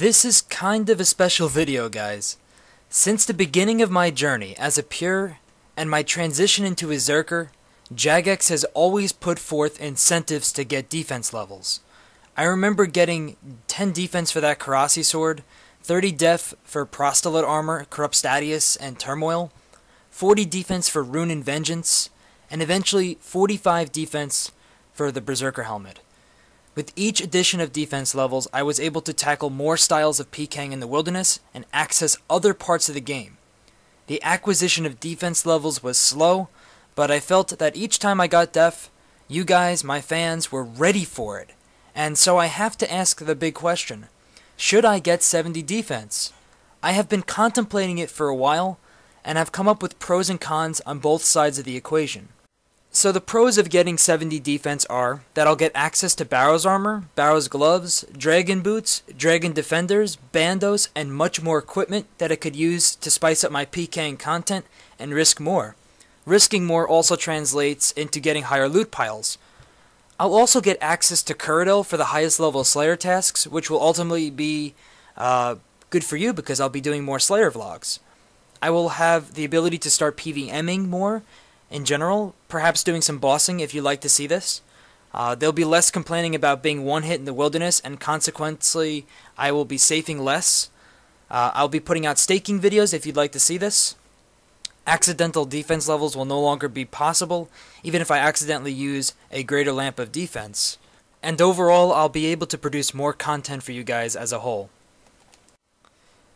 This is kind of a special video, guys. Since the beginning of my journey as a pure and my transition into a Zerker, Jagex has always put forth incentives to get defense levels. I remember getting 10 defense for that Karasi sword, 30 def for Prostolate armor, Corrupt Stadius, and Turmoil, 40 defense for Rune and Vengeance, and eventually 45 defense for the Berserker helmet. With each addition of defense levels, I was able to tackle more styles of PKing in the wilderness and access other parts of the game. The acquisition of defense levels was slow, but I felt that each time I got def, you guys, my fans, were ready for it. And so I have to ask the big question, should I get 70 defense? I have been contemplating it for a while, and I've come up with pros and cons on both sides of the equation. So the pros of getting 70 defense are that I'll get access to Barrow's armor, Barrow's gloves, Dragon boots, Dragon defenders, bandos, and much more equipment that I could use to spice up my PKing content and risk more. Risking more also translates into getting higher loot piles. I'll also get access to Cyrodiil for the highest level Slayer tasks, which will ultimately be good for you because I'll be doing more Slayer vlogs. I will have the ability to start PVMing more in general, perhaps doing some bossing if you'd like to see this. There'll be less complaining about being one hit in the wilderness, and consequently, I will be safing less. I'll be putting out staking videos if you'd like to see this. Accidental defense levels will no longer be possible, even if I accidentally use a greater lamp of defense. And overall, I'll be able to produce more content for you guys as a whole.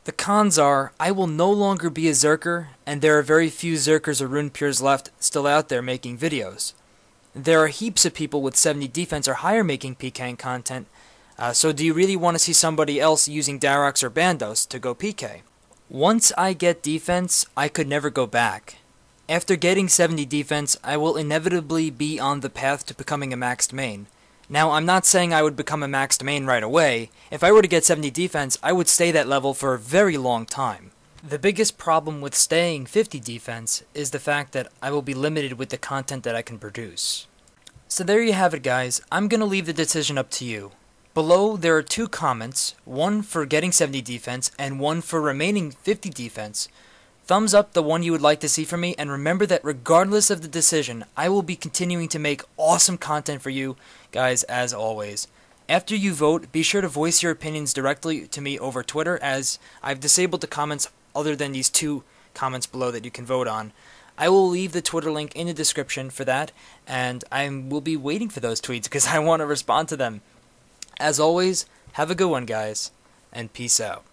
The cons are, I will no longer be a Zerker, and there are very few Zerkers or Rune Pures left still out there making videos. There are heaps of people with 70 defense or higher making PKing content, so do you really want to see somebody else using Darox or Bandos to go PK? Once I get defense, I could never go back. After getting 70 defense, I will inevitably be on the path to becoming a maxed main. Now, I'm not saying I would become a maxed main right away. If I were to get 70 defense, I would stay that level for a very long time. The biggest problem with staying 50 defense is the fact that I will be limited with the content that I can produce. So there you have it, guys. I'm going to leave the decision up to you. Below, there are two comments, one for getting 70 defense and one for remaining 50 defense. Thumbs up the one you would like to see from me, and remember that regardless of the decision, I will be continuing to make awesome content for you guys as always. After you vote, be sure to voice your opinions directly to me over Twitter, as I've disabled the comments other than these two comments below that you can vote on. I will leave the Twitter link in the description for that, and I will be waiting for those tweets because I want to respond to them. As always, have a good one, guys, and peace out.